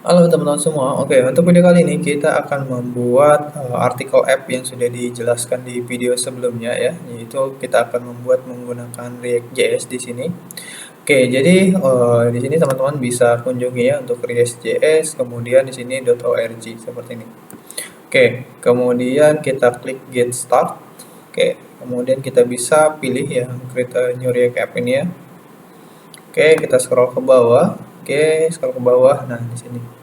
Halo teman-teman semua. Oke, untuk video kali ini kita akan membuat artikel app yang sudah dijelaskan di video sebelumnya ya, yaitu kita akan membuat menggunakan React.js di sini. Oke, jadi di sini teman-teman bisa kunjungi ya untuk React.js, kemudian di sini .org seperti ini. Oke, kemudian kita klik Get Start. Oke, kemudian kita bisa pilih yang create a new React app ini ya. Oke, kita scroll ke bawah. Oke, scroll ke bawah. Nah, di sini.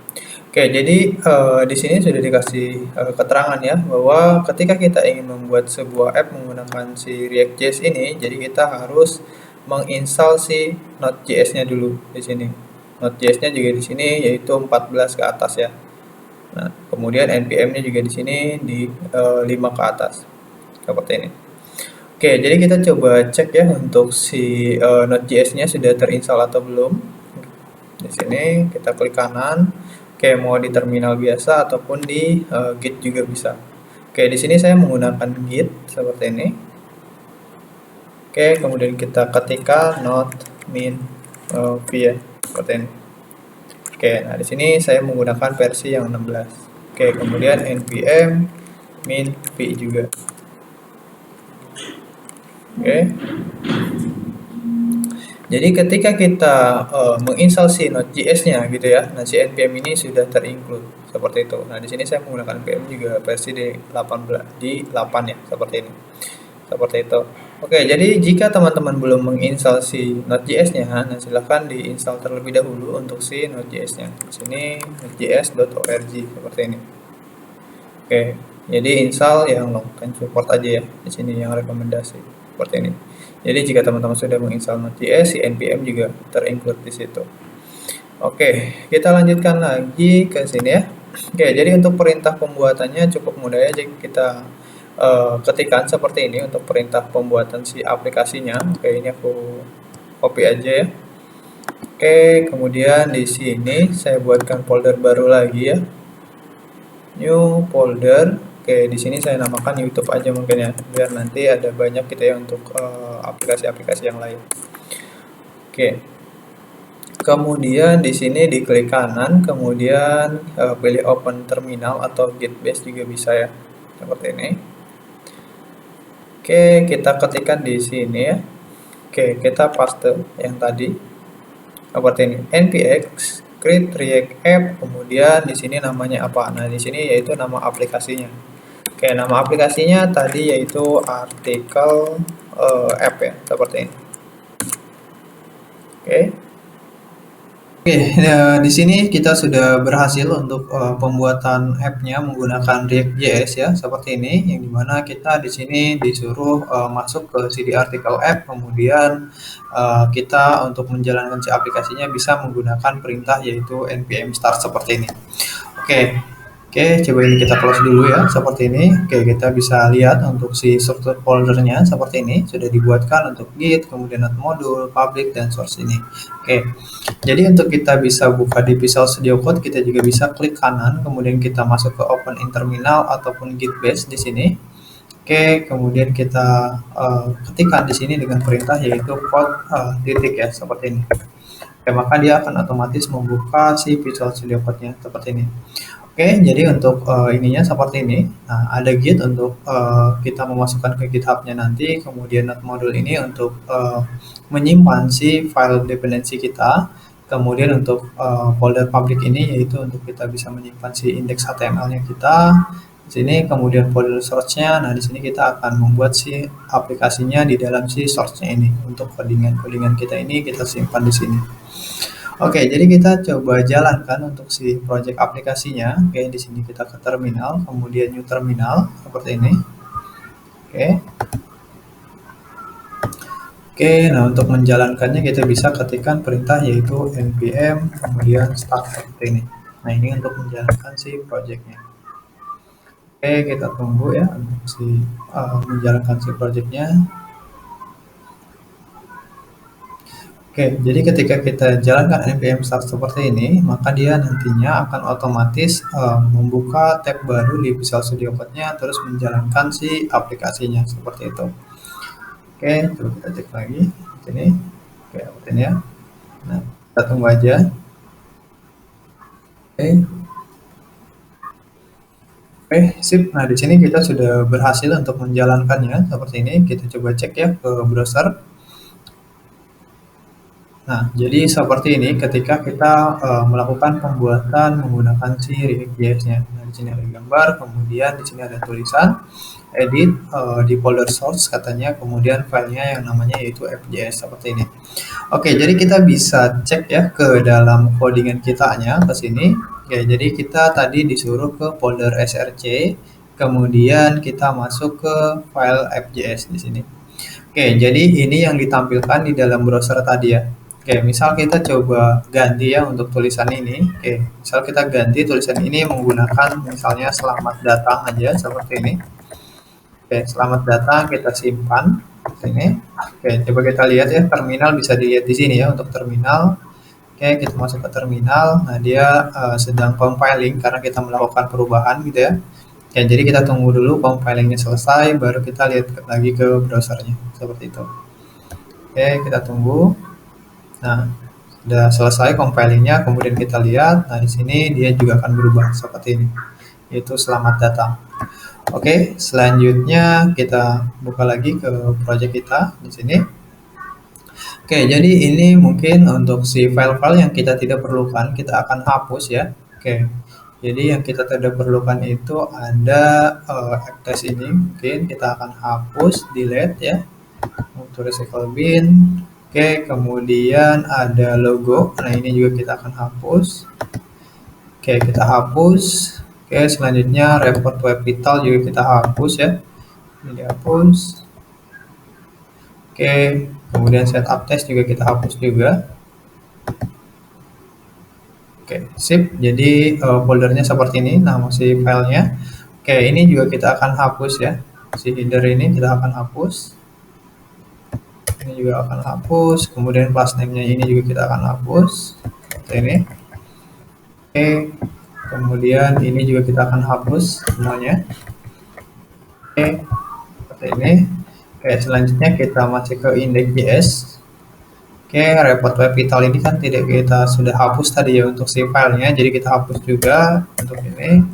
Oke, jadi di sini sudah dikasih keterangan ya bahwa ketika kita ingin membuat sebuah app menggunakan si React.js ini, jadi kita harus menginstal si Node.js-nya dulu di sini. Node.js-nya juga di sini yaitu 14 ke atas ya. Nah, kemudian npm-nya juga di sini di 5 ke atas. Seperti ini. Oke, jadi kita coba cek ya untuk si Node.js-nya sudah terinstall atau belum. Di sini kita klik kanan. Oke, mau di terminal biasa ataupun di Git juga bisa. Oke, di sini saya menggunakan Git seperti ini. Oke, kemudian kita ketikkan node min v ya, seperti ini. Oke, nah di sini saya menggunakan versi yang 16. Oke, kemudian npm min v juga. Oke. Jadi ketika kita menginstal si Node.js-nya gitu ya, nah si npm ini sudah terinclude seperti itu. Nah di sini saya menggunakan npm juga versi di 18 di 8 ya, seperti ini. Seperti itu. Oke, jadi jika teman-teman belum menginstal si Node.js-nya, nah silahkan diinstal terlebih dahulu untuk si Node.js-nya. Di sini nodejs.org seperti ini. Oke, jadi install yang long time support aja ya. Di sini yang rekomendasi seperti ini. Jadi jika teman-teman sudah menginstal Node.js, si npm juga terinclude di situ. Oke, kita lanjutkan lagi ke sini ya. Oke, jadi untuk perintah pembuatannya cukup mudah ya. Jadi kita ketikkan seperti ini untuk perintah pembuatan si aplikasinya. Oke, ini aku copy aja ya. Oke, kemudian di sini saya buatkan folder baru lagi ya. New folder. Oke, di sini saya namakan YouTube aja mungkin ya, biar nanti ada banyak gitu ya untuk aplikasi-aplikasi yang lain. Oke. Kemudian di sini diklik kanan, kemudian pilih Open Terminal atau Git Base juga bisa ya, seperti ini. Oke, kita ketikkan di sini ya. Oke, kita paste yang tadi seperti ini. Npx create React app, kemudian di sini namanya apa? Nah, di sini yaitu nama aplikasinya. Oke, nama aplikasinya tadi yaitu artikel app ya, seperti ini. Oke. Oke, di sini kita sudah berhasil untuk pembuatan app-nya menggunakan React.js ya, seperti ini, yang dimana kita di sini disuruh masuk ke CD artikel app, kemudian kita untuk menjalankan si aplikasinya bisa menggunakan perintah yaitu npm start seperti ini. Oke, coba ini kita close dulu ya, seperti ini. Oke, kita bisa lihat untuk si struktur foldernya seperti ini, sudah dibuatkan untuk Git, kemudian modul, public, dan source ini. Oke, jadi untuk kita bisa buka di Visual Studio Code, kita juga bisa klik kanan, kemudian kita masuk ke Open in Terminal ataupun Git Base di sini. Oke, kemudian kita ketikkan di sini dengan perintah yaitu code titik ya, seperti ini. Oke, maka dia akan otomatis membuka si Visual Studio Code-nya seperti ini. Oke, jadi untuk ininya seperti ini. Nah, ada Git untuk kita memasukkan ke GitHub-nya nanti, kemudian node module ini untuk menyimpan si file dependensi kita, kemudian untuk folder public ini yaitu untuk kita bisa menyimpan si index HTML-nya kita. Di sini kemudian folder source-nya. Nah, di sini kita akan membuat si aplikasinya di dalam si source-nya ini. Untuk codingan kita ini kita simpan di sini. Oke, jadi kita coba jalankan untuk si project aplikasinya. Oke, di sini kita ke terminal, kemudian new terminal seperti ini. Oke. Oke, nah untuk menjalankannya kita bisa ketikkan perintah yaitu npm kemudian start seperti ini. Nah, ini untuk menjalankan si projectnya. Oke, kita tunggu ya untuk si menjalankan si projectnya. Oke, jadi ketika kita jalankan npm start seperti ini, maka dia nantinya akan otomatis membuka tab baru di Visual Studio Code-nya, terus menjalankan si aplikasinya seperti itu. Oke, coba kita cek lagi di sini. Oke, seperti ini ya. Nah, kita tunggu aja. Oke, oke, sip. Nah, di sini kita sudah berhasil untuk menjalankannya seperti ini. Kita coba cek ya ke browser. Nah, jadi seperti ini ketika kita melakukan pembuatan menggunakan si React.js-nya. Nah, di sini ada gambar, kemudian di sini ada tulisan, edit di folder source katanya, kemudian filenya yang namanya yaitu app.js seperti ini. Oke, jadi kita bisa cek ya ke dalam codingan kitanya ke sini. Oke, jadi kita tadi disuruh ke folder src, kemudian kita masuk ke file app.js di sini. Oke, jadi ini yang ditampilkan di dalam browser tadi ya. Oke, misal kita coba ganti ya untuk tulisan ini. Oke, misal kita ganti tulisan ini menggunakan misalnya selamat datang aja seperti ini. Oke, selamat datang kita simpan sini. Oke, coba kita lihat ya terminal bisa dilihat di sini ya untuk terminal. Oke, kita masuk ke terminal. Nah, dia sedang compiling karena kita melakukan perubahan gitu ya. Oke, jadi kita tunggu dulu compilingnya selesai, baru kita lihat lagi ke browsernya seperti itu. Oke, kita tunggu. Nah, sudah selesai compilingnya, kemudian kita lihat. Nah, di sini dia juga akan berubah seperti ini, yaitu selamat datang. Oke, selanjutnya kita buka lagi ke project kita di sini. Oke, jadi ini mungkin untuk si file-file yang kita tidak perlukan, kita akan hapus ya. Oke, jadi yang kita tidak perlukan itu ada access ini, mungkin kita akan hapus, delete ya, untuk recycle bin. Oke, kemudian ada logo, nah ini juga kita akan hapus. Oke, kita hapus. Oke, selanjutnya report web vital juga kita hapus ya, ini dihapus. Oke, kemudian setup test juga kita hapus juga. Oke, sip. Jadi foldernya seperti ini, nama si filenya. Oke, ini juga kita akan hapus ya. Si header ini kita akan hapus. Ini juga akan hapus. Kemudian class name-nya ini juga kita akan hapus. Seperti ini. Oke, kemudian ini juga kita akan hapus semuanya. Oke, seperti ini. Oke, selanjutnya kita masuk ke index.js. Oke, report web vital ini kan tidak kita sudah hapus tadi ya untuk si filenya, jadi kita hapus juga untuk ini.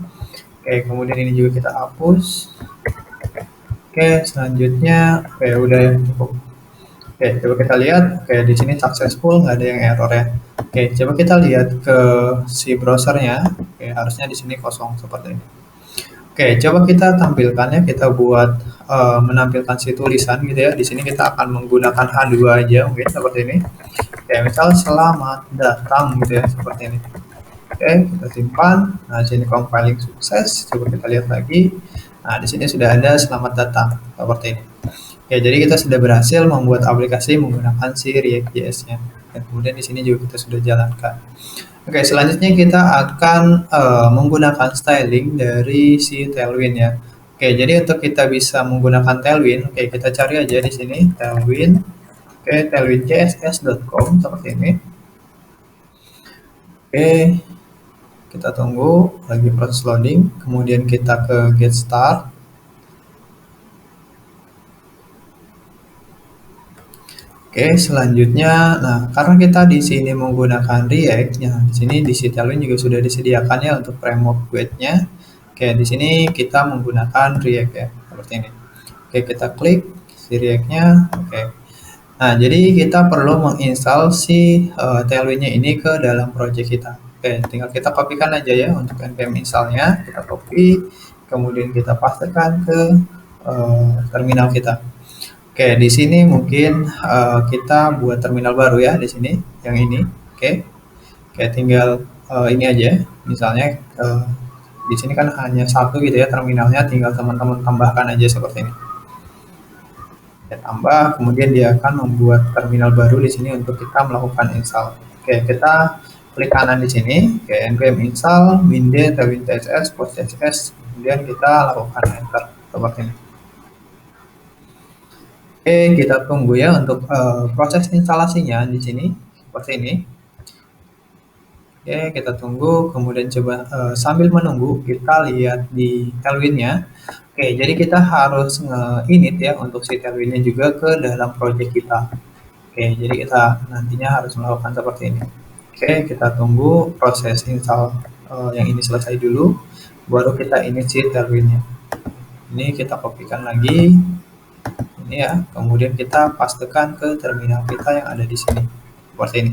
Oke, kemudian ini juga kita hapus. Oke, selanjutnya, oke udah ya cukup. Oke, coba kita lihat. Oke, di sini successful, nggak ada yang error ya. Oke, coba kita lihat ke si browsernya. Oke, harusnya di sini kosong seperti ini. Oke, coba kita tampilkan ya, kita buat menampilkan si tulisan gitu ya. Di sini kita akan menggunakan H2 aja mungkin seperti ini. Oke, misal selamat datang gitu ya, seperti ini. Oke, kita simpan. Nah, sini compiling sukses. Coba kita lihat lagi. Nah, di sini sudah ada selamat datang seperti ini. Oke, jadi kita sudah berhasil membuat aplikasi menggunakan si React.js-nya. Dan kemudian di sini juga kita sudah jalankan. Oke, selanjutnya kita akan menggunakan styling dari si Tailwind ya. Oke, jadi untuk kita bisa menggunakan Tailwind, oke kita cari aja di sini Tailwind. Oke, tailwindcss.com seperti ini. Oke, kita tunggu lagi proses loading. Kemudian kita ke get start. Oke, selanjutnya, nah karena kita di sini menggunakan React, ya di sini di Tailwind juga sudah disediakan ya untuk framework build-nya. Oke, di sini kita menggunakan React ya, seperti ini. Oke, kita klik si React-nya. Oke. Nah, jadi kita perlu menginstal si Tailwind-nya ini ke dalam project kita. Oke, tinggal kita kopikan aja ya untuk npm install-nya. Kita copy, kemudian kita pastekan ke terminal kita. Oke, di sini mungkin kita buat terminal baru ya di sini, yang ini. Oke, tinggal ini aja. Misalnya di sini kan hanya satu gitu ya terminalnya, tinggal teman-teman tambahkan aja seperti ini. Kita tambah, kemudian dia akan membuat terminal baru di sini untuk kita melakukan install. Oke, kita klik kanan di sini. Oke, npm install min-d tailwind css post css, kemudian kita lakukan enter seperti ini. Oke, kita tunggu ya untuk proses instalasinya di sini seperti ini. Oke, kita tunggu, kemudian coba sambil menunggu kita lihat di Tailwind-nya. Oke, jadi kita harus nge-init ya untuk si Tailwind-nya juga ke dalam project kita. Oke, jadi kita nantinya harus melakukan seperti ini. Oke, kita tunggu proses install yang ini selesai dulu, baru kita init si Tailwind-nya. Ini kita kopikan lagi, ini ya, kemudian kita pastekan ke terminal kita yang ada di sini, seperti ini.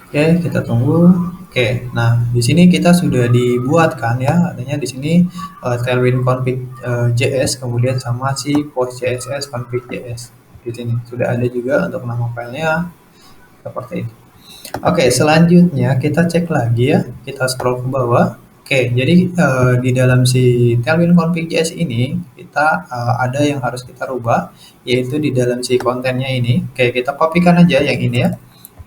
Oke, kita tunggu. Oke, nah di sini kita sudah dibuatkan ya, adanya di sini Tailwind config JS, kemudian sama si post CSS config JS. Di sini sudah ada juga untuk nama filenya seperti itu. Oke, selanjutnya kita cek lagi ya, kita scroll ke bawah. Oke, jadi di dalam si Tailwind config JS ini kita ada yang harus kita rubah, yaitu di dalam si kontennya ini. Oke, kita kopikan aja yang ini ya.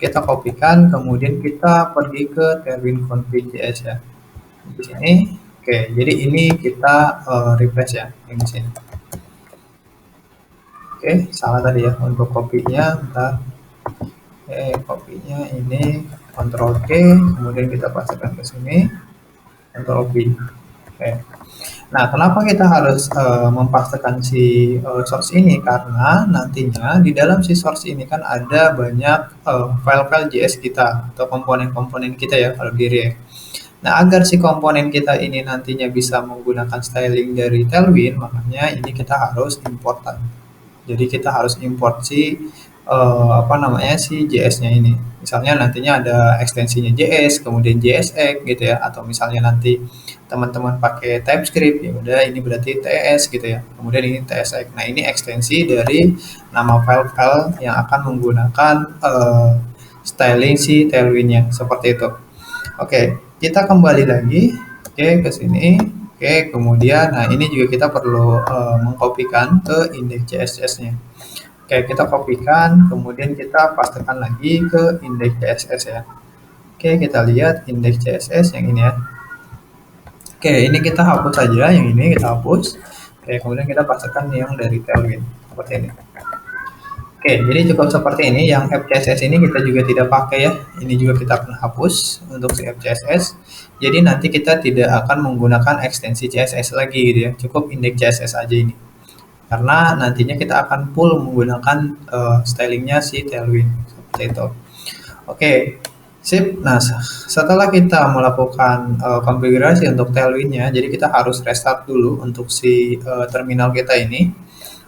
Kita kopikan, kemudian kita pergi ke Tailwind config JS ya. Di sini. Oke, jadi ini kita refresh ya, yang di sini. Oke, salah tadi ya untuk kopinya. Bentar. Oke, kopinya ini Ctrl K, kemudian kita pastikan ke sini, Ctrl V. Oke. Nah, kenapa kita harus mempastekan si source ini? Karena nantinya di dalam si source ini kan ada banyak file-file JS kita atau komponen-komponen kita ya kalau di React. Nah, agar si komponen kita ini nantinya bisa menggunakan styling dari Tailwind, makanya ini kita harus importan. Jadi kita harus import si apa namanya si JS-nya ini. Misalnya nantinya ada ekstensinya JS, kemudian JSX gitu ya, atau misalnya nanti teman-teman pakai TypeScript ya udah ini berarti TS gitu ya. Kemudian ini TSX. Nah, ini ekstensi dari nama file-file yang akan menggunakan styling si Tailwind-nya seperti itu. Oke, kita kembali lagi ke sini. Oke, kemudian nah ini juga kita perlu mengkopikan ke index CSS-nya. Oke, kita kopikan, kemudian kita pastekan lagi ke index CSS ya. Oke, kita lihat index CSS yang ini ya. Oke, ini kita hapus saja, yang ini kita hapus. Oke, kemudian kita pastekan yang dari Tailwind seperti ini. Oke, jadi cukup seperti ini. Yang FCSS ini kita juga tidak pakai ya. Ini juga kita akan hapus untuk si FCSS. Jadi nanti kita tidak akan menggunakan ekstensi CSS lagi gitu ya. Cukup indeks CSS aja ini. Karena nantinya kita akan full menggunakan stylingnya si Tailwind seperti itu. Oke, sip. Nah, setelah kita melakukan konfigurasi untuk Tailwind-nya, jadi kita harus restart dulu untuk si terminal kita ini.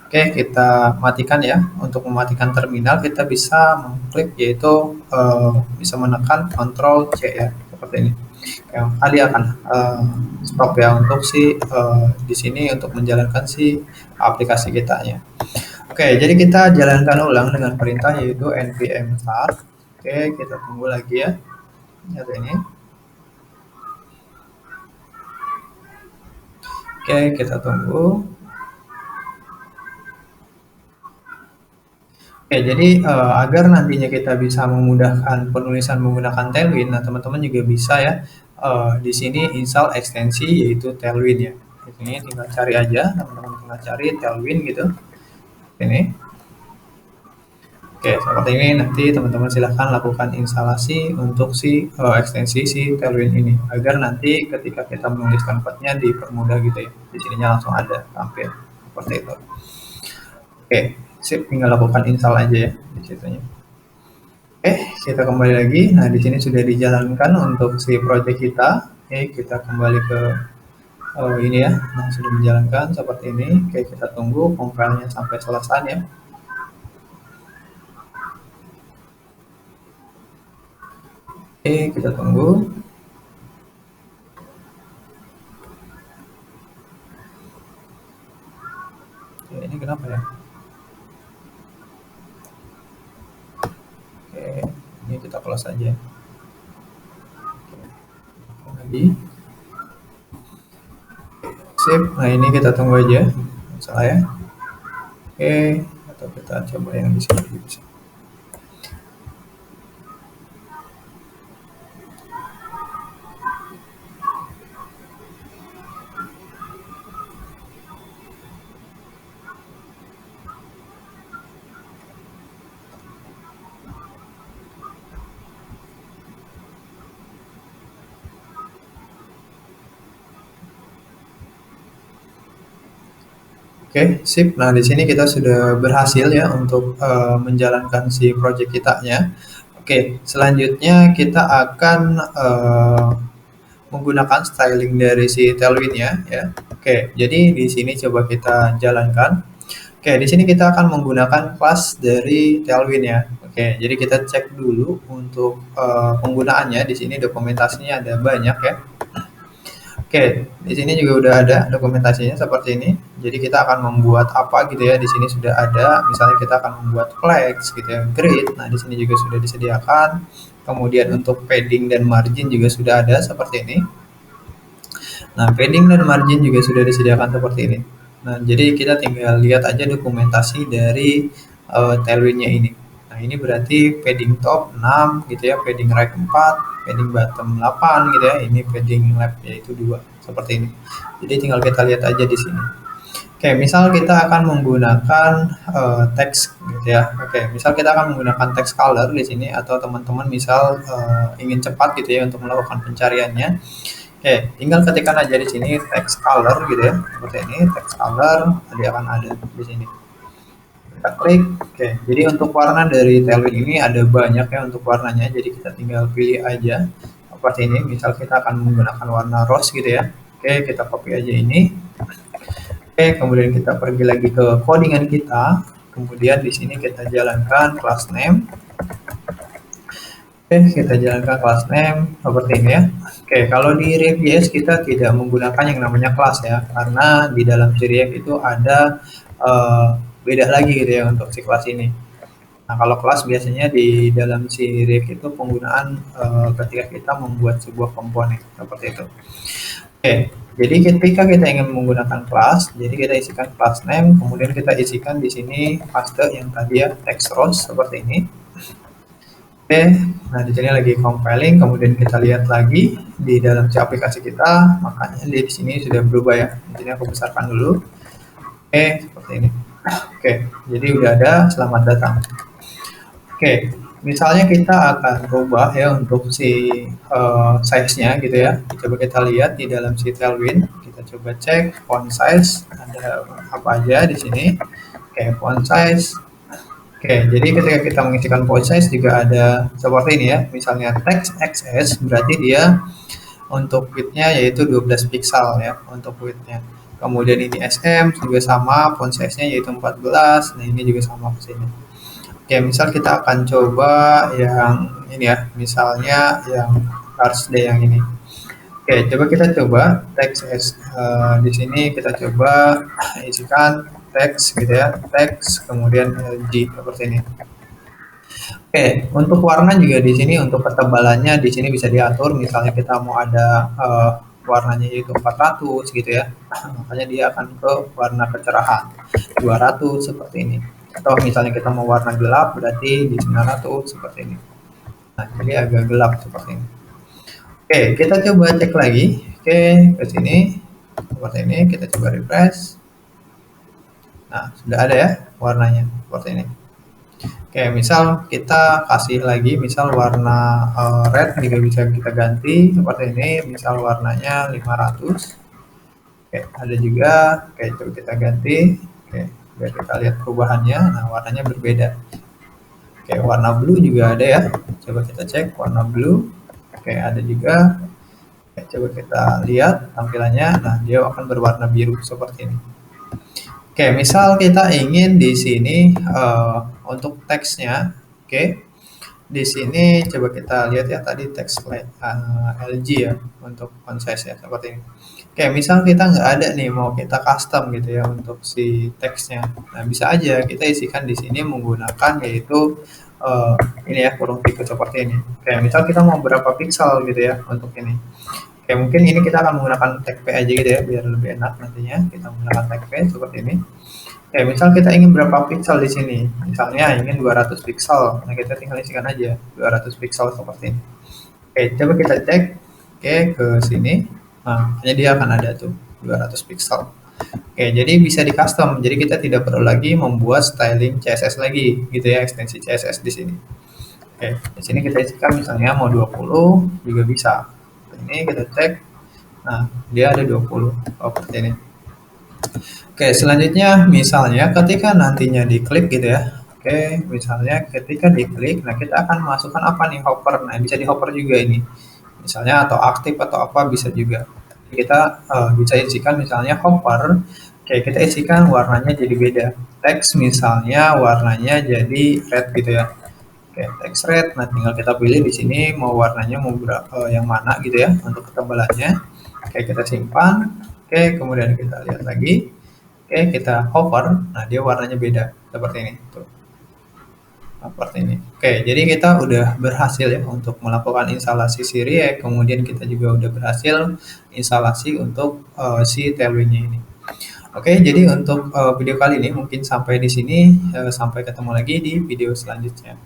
Oke, kita matikan ya. Untuk mematikan terminal kita bisa mengklik yaitu bisa menekan Ctrl C ya, seperti ini. Yang tadi akan stop ya untuk si di sini untuk menjalankan si aplikasi kita ya. Oke, jadi kita jalankan ulang dengan perintah yaitu npm start. Oke, kita tunggu lagi ya. Lihat ini. Oke, kita tunggu. Oke, jadi agar nantinya kita bisa memudahkan penulisan menggunakan Tailwind, nah teman-teman juga bisa ya di sini install ekstensi yaitu Tailwind ya. Ini tinggal cari aja, teman-teman tinggal cari Tailwind gitu. Ini. Oke, seperti ini nanti teman-teman silahkan lakukan instalasi untuk si ekstensi si Tailwind ini agar nanti ketika kita menuliskan code-nya dipermudah gitu ya. Di sininya langsung ada tampil seperti itu. Oke, sip, tinggal lakukan install aja ya di situnya. Oke, kita kembali lagi. Nah, di sini sudah dijalankan untuk si project kita. Oke, kita kembali ke ini ya. Nah, sudah dijalankan seperti ini. Oke, kita tunggu compile-nya sampai selesai ya. Oke, kita tunggu. Oke, ini kenapa ya? Oke, ini kita close aja. Oke, lagi. Sip, nah ini kita tunggu aja. Salah ya. Oke, atau kita coba yang di sini bisa. Oke, sip. Nah, di sini kita sudah berhasil ya untuk menjalankan si project kitanya. Oke, selanjutnya kita akan menggunakan styling dari si Tailwind-nya ya. Oke, jadi di sini coba kita jalankan. Oke, di sini kita akan menggunakan kelas dari Tailwind ya. Oke, jadi kita cek dulu untuk penggunaannya. Di sini dokumentasinya ada banyak ya. Oke, di sini juga udah ada dokumentasinya seperti ini. Jadi kita akan membuat apa gitu ya. Di sini sudah ada, misalnya kita akan membuat flex gitu ya, grid. Nah, di sini juga sudah disediakan. Kemudian untuk padding dan margin juga sudah ada seperti ini. Nah, padding dan margin juga sudah disediakan seperti ini. Nah, jadi kita tinggal lihat aja dokumentasi dari tailwind-nya ini. Nah, ini berarti padding top 6 gitu ya, padding right 4, padding bottom 8 gitu ya. Ini padding left yaitu 2 seperti ini. Jadi tinggal kita lihat aja di sini. Oke, misal kita akan menggunakan teks gitu ya. Oke, misal kita akan menggunakan text color di sini atau teman-teman misal ingin cepat gitu ya untuk melakukan pencariannya. Oke, tinggal ketikkan aja di sini text color gitu ya, seperti ini text color, dia akan ada di sini. Kita klik, oke. Jadi untuk warna dari Tailwind ini ada banyak ya untuk warnanya, jadi kita tinggal pilih aja seperti ini. Misal kita akan menggunakan warna rose gitu ya. Oke, kita copy aja ini. Oke, kemudian kita pergi lagi ke codingan kita. Kemudian di sini kita jalankan class name. Oke, kita jalankan class name seperti ini ya. Oke, kalau di React.js kita tidak menggunakan yang namanya class ya, karena di dalam si React itu ada beda lagi gitu ya untuk si kelas ini. Nah, kalau kelas biasanya di dalam si React itu penggunaan ketika kita membuat sebuah komponen seperti itu. Oke, jadi ketika kita ingin menggunakan kelas, jadi kita isikan class name, kemudian kita isikan di sini paste yang tadi ya text rows seperti ini. Oke, nah di sini lagi compiling, kemudian kita lihat lagi di dalam si aplikasi kita, makanya di sini sudah berubah ya. Di sini aku besarkan dulu. Oke, seperti ini. Oke, jadi udah ada, selamat datang. Oke, misalnya kita akan rubah ya untuk si size-nya gitu ya. Coba kita lihat di dalam si Tailwind, kita coba cek font size, ada apa aja di sini. Oke, font size. Oke, jadi ketika kita mengisikan font size juga ada seperti ini ya. Misalnya text XS berarti dia untuk width-nya yaitu 12 pixel ya untuk width-nya. Kemudian ini SM juga sama, font size-nya yaitu 14. Nah, ini juga sama ke sini. Oke, misal kita akan coba yang ini ya, misalnya yang Cars Day yang ini. Oke, coba kita coba teks di sini kita coba isikan teks gitu ya, teks kemudian LG seperti ini. Oke, untuk warna juga di sini untuk ketebalannya di sini bisa diatur. Misalnya kita mau ada warnanya itu 400 gitu ya, makanya dia akan ke warna kecerahan 200 seperti ini. Atau misalnya kita mau warna gelap berarti di 900 seperti ini. Nah, jadi agak gelap seperti ini. Oke, kita coba cek lagi. Oke, ke sini seperti ini, kita coba refresh. Nah, sudah ada ya warnanya seperti ini. Oke, misal kita kasih lagi, misal warna red juga bisa kita ganti seperti ini, misal warnanya 500. Oke, ada juga, oke coba kita ganti. Oke, biar kita lihat perubahannya. Nah, warnanya berbeda. Oke, warna blue juga ada ya. Coba kita cek warna blue. Oke, ada juga. Oke, coba kita lihat tampilannya. Nah, dia akan berwarna biru seperti ini. Oke, misal kita ingin di sini untuk teksnya, oke, di sini coba kita lihat ya tadi teks LG ya untuk font size ya seperti ini. Oke, misal kita nggak ada nih mau kita custom gitu ya untuk si teksnya. Nah, bisa aja kita isikan di sini menggunakan yaitu ini ya kurung tikus seperti ini. Oke, misal kita mau berapa pixel gitu ya untuk ini. Oke, mungkin ini kita akan menggunakan tag P aja gitu ya, biar lebih enak nantinya. Kita menggunakan tag P seperti ini. Oke, misal kita ingin berapa pixel di sini. Misalnya ingin 200 pixel. Nah, kita tinggal isikan aja 200 pixel seperti ini. Oke, coba kita cek. Oke, ke sini. Nah, hanya dia akan ada tuh 200 pixel. Oke, jadi bisa di custom. Jadi kita tidak perlu lagi membuat styling CSS lagi gitu ya, ekstensi CSS di sini. Oke, di sini kita isikan misalnya mau 20 juga bisa. Ini kita cek. Nah, dia ada 20 seperti ini. Oke, selanjutnya misalnya ketika nantinya diklik gitu ya. Oke, misalnya ketika diklik, nah kita akan masukkan apa nih, hopper. Nah, bisa di hopper juga ini. Misalnya atau aktif atau apa bisa juga. Kita bisa isikan misalnya hopper. Oke, kita isikan warnanya jadi beda. Teks misalnya warnanya jadi red gitu ya. Oke, teks red. Nah, tinggal kita pilih di sini mau warnanya mau yang mana gitu ya untuk ketebalannya. Oke, kita simpan. Oke, kemudian kita lihat lagi. Oke, kita hover, nah dia warnanya beda, seperti ini. Tuh, seperti ini. Oke, jadi kita udah berhasil ya untuk melakukan instalasi si React, kemudian kita juga udah berhasil instalasi untuk si Tailwind-nya ini. Oke, jadi untuk video kali ini mungkin sampai di sini. Sampai ketemu lagi di video selanjutnya.